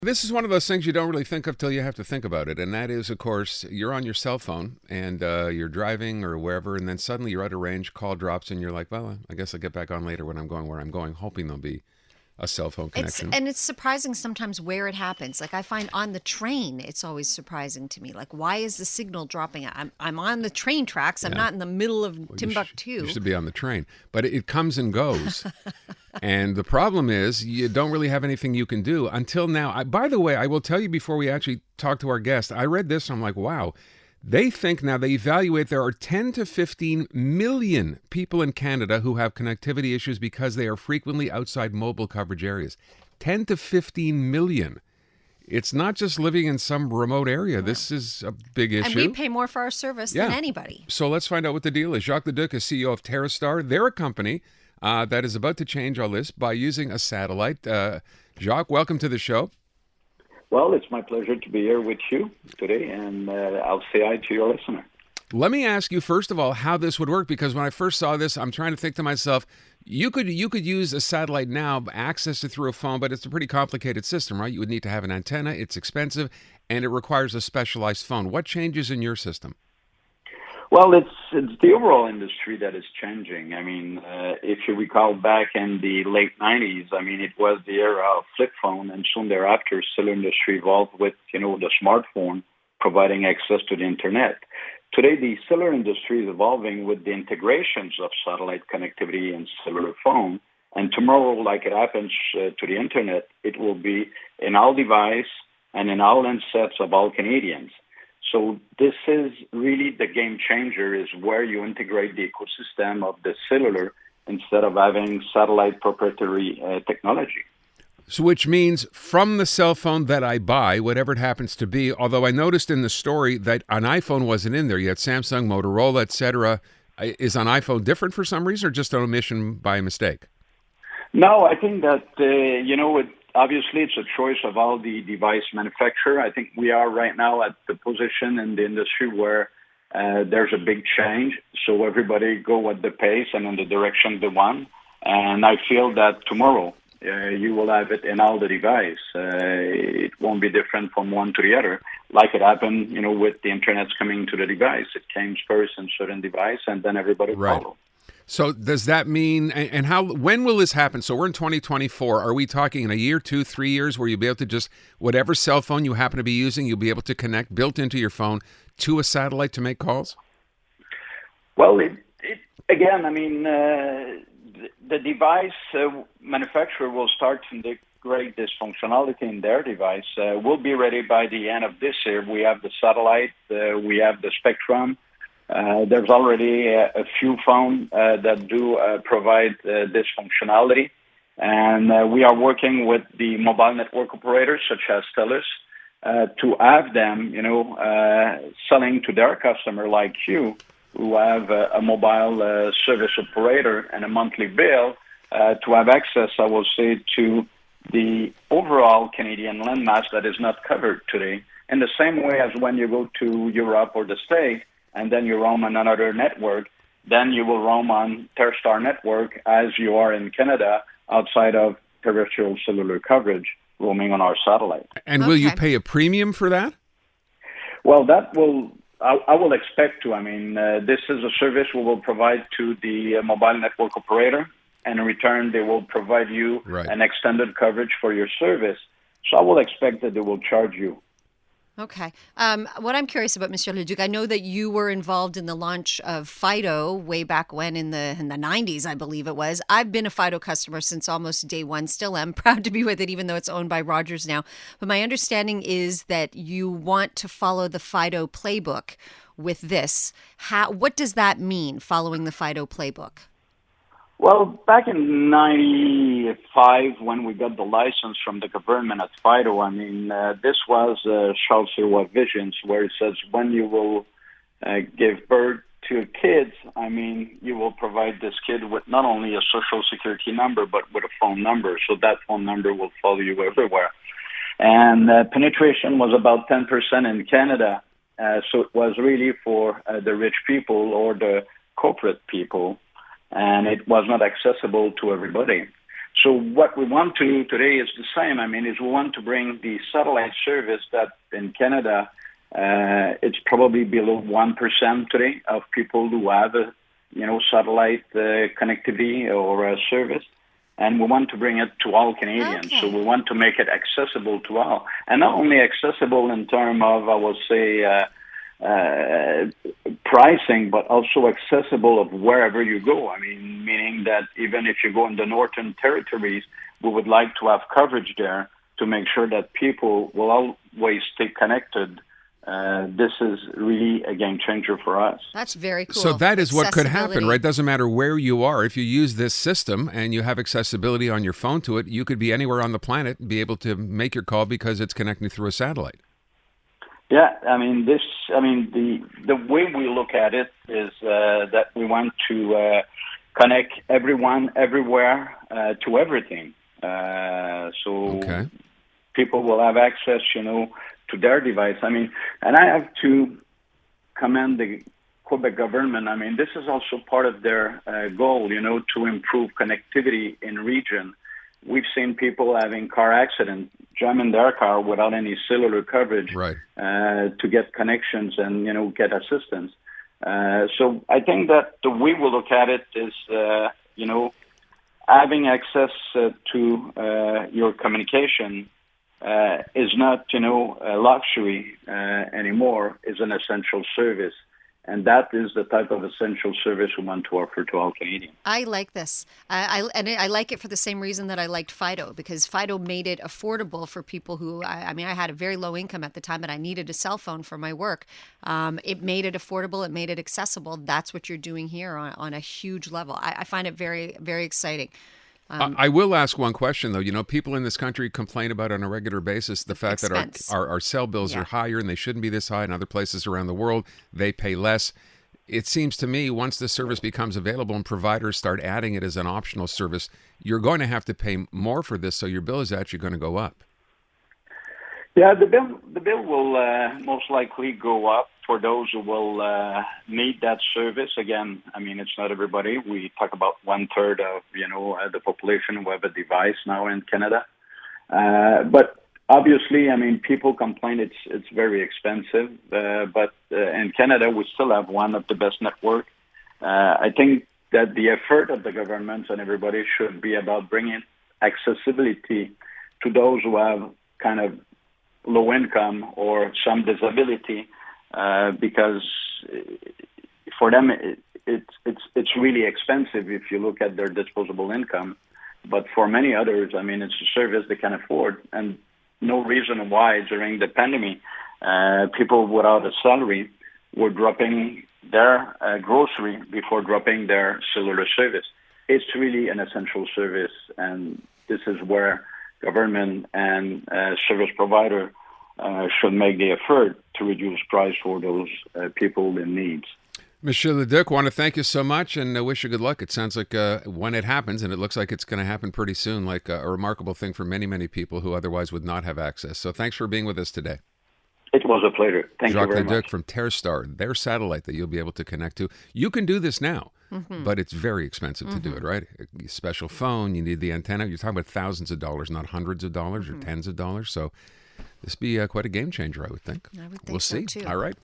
This is one of those things you don't really think of till you have to think about it. And that is, of course, you're on your cell phone and you're driving or wherever, and then suddenly you're out of range, call drops, and you're like, well, I guess I'll get back on later when I'm going where I'm going, hoping there'll be a cell phone connection. It's surprising sometimes where it happens. Like I find on the train, it's always surprising to me. Like why is the signal dropping? I'm on the train tracks. I'm Yeah. not in the middle of Well, you Timbuktu. should be on the train. But it comes and goes. And the problem is you don't really have anything you can do until now. By the way, I will tell you before we actually talk to our guest, I read this and I'm like, wow. They think now, they evaluate there are 10 to 15 million people in Canada who have connectivity issues because they are frequently outside mobile coverage areas. 10 to 15 million. It's not just living in some remote area. This is a big And we issue. pay more for our service Yeah. than anybody. So let's find out what the deal is. Jacques Leduc is CEO of TerreStar. They're a company that is about to change all this by using a satellite. Jacques, welcome to the show. Well, it's my pleasure to be here with you today, and I'll say hi to your listener. Let me ask you, first of all, how this would work, because when I first saw this, I'm trying to think to myself, you could use a satellite now, access it through a phone, but it's a pretty complicated system, right? You would need to have an antenna, it's expensive, and it requires a specialized phone. What changes in your system? Well, it's the overall industry that is changing. I mean, if you recall back in the late 90s, I mean, it was the era of flip phone, and soon thereafter, cellular industry evolved with, the smartphone providing access to the internet. Today, the cellular industry is evolving with the integrations of satellite connectivity and cellular phone. And tomorrow, like it happens to the internet, it will be in all device and in all handsets of all Canadians. So this is really the game changer, is where you integrate the ecosystem of the cellular instead of having satellite proprietary technology. So which means from the cell phone that I buy, whatever it happens to be, although I noticed in the story that an iPhone wasn't in there. You had Samsung, Motorola, etc. Is an iPhone different for some reason or just an omission by mistake? No, I think that, obviously it's a choice of all the device manufacturer. I think we are right now at the position in the industry where there's a big change. So everybody go at the pace and in the direction they want. And I feel that tomorrow you will have it in all the device. It won't be different from one to the other, like it happened, with the internet coming to the device. It came first in certain device, and then everybody followed. So does that mean, and when will this happen? So we're in 2024. Are we talking in a year, 2, 3 years, where you'll be able to just, whatever cell phone you happen to be using, you'll be able to connect built into your phone to a satellite to make calls? Well, again, I mean, the device manufacturer will start to integrate this functionality in their device. We'll be ready by the end of this year. We have the satellite, we have the spectrum. There's already a few phones that do provide this functionality. And we are working with the mobile network operators, such as TELUS, to have them, selling to their customer like you, who have a mobile service operator and a monthly bill, to have access, I will say, to the overall Canadian landmass that is not covered today. In the same way as when you go to Europe or the States, and then you roam on another network, then you will roam on TerreStar network as you are in Canada outside of terrestrial cellular coverage, roaming on our satellite. And will you pay a premium for that? Well, I will expect to. I mean, this is a service we will provide to the mobile network operator, and in return, they will provide you an extended coverage for your service. So I will expect that they will charge you. Okay. What I'm curious about, Monsieur Leduc, I know that you were involved in the launch of Fido way back when in the 90s, I believe it was. I've been a Fido customer since almost day one, still am proud to be with it, even though it's owned by Rogers now. But my understanding is that you want to follow the Fido playbook with this. What does that mean, following the Fido playbook? Well, back in 95, when we got the license from the government at Fido, I mean, this was Charles Sirois visions, where it says when you will give birth to kids, I mean, you will provide this kid with not only a social security number, but with a phone number. So that phone number will follow you everywhere. And penetration was about 10% in Canada. So it was really for the rich people or the corporate people. And it was not accessible to everybody. So what we want to do today is the same. I mean, is we want to bring the satellite service that in Canada, it's probably below 1% today of people who have a, satellite connectivity or a service. And we want to bring it to all Canadians. Okay. So we want to make it accessible to all. And not only accessible in terms of, I would say, pricing, but also accessible of wherever you go. I mean, meaning that even if you go in the Northern Territories, we would like to have coverage there to make sure that people will always stay connected. This is really a game changer for us. That's very cool. So that is what could happen, Accessibility. right? Doesn't matter where you are. If you use this system and you have accessibility on your phone to it, you could be anywhere on the planet and be able to make your call because it's connecting through a satellite. Yeah, I mean, the way we look at it is that we want to connect everyone, everywhere, to everything. So Okay. people will have access, to their device. I mean, and I have to commend the Quebec government. I mean, this is also part of their goal, to improve connectivity in region. We've seen people having car accidents, jamming their car without any cellular coverage, Right. to get connections and, get assistance. So I think that the way we look at it is, having access to your communication is not, a luxury anymore, is an essential service. And that is the type of essential service we want to offer to all Canadians. I like this. I like it for the same reason that I liked Fido, because Fido made it affordable for people who, I had a very low income at the time, but I needed a cell phone for my work. It made it affordable. It made it accessible. That's what you're doing here on a huge level. I find it very, very exciting. I will ask one question, though. People in this country complain about on a regular basis the fact Expense. that our cell bills Yeah. are higher and they shouldn't be this high. In other places around the world, they pay less. It seems to me once the service becomes available and providers start adding it as an optional service, you're going to have to pay more for this, so your bill is actually going to go up. Yeah, the bill will most likely go up for those who will need that service. Again, I mean, it's not everybody. We talk about 1/3 of the population who have a device now in Canada. But obviously, I mean, people complain it's very expensive. But in Canada, we still have one of the best networks. I think that the effort of the government and everybody should be about bringing accessibility to those who have kind of low income or some disability, because for them it's really expensive if you look at their disposable income. But for many others, I mean, it's a service they can afford, and no reason why during the pandemic people without a salary were dropping their grocery before dropping their cellular service. It's really an essential service, and this is where government and service provider should make the effort to reduce price for those people in need. Monsieur Leduc, want to thank you so much and wish you good luck. It sounds like when it happens, and it looks like it's going to happen pretty soon, like a remarkable thing for many, many people who otherwise would not have access. So thanks for being with us today. It was a pleasure. Thank Jacques you very Leduc much. from TerreStar, their satellite that you'll be able to connect to. You can do this now, but it's very expensive to do it, right? A special phone, you need the antenna. You're talking about thousands of dollars, not hundreds of dollars or tens of dollars. So this be quite a game changer, I would think. I would think We'll so, see. too. All right.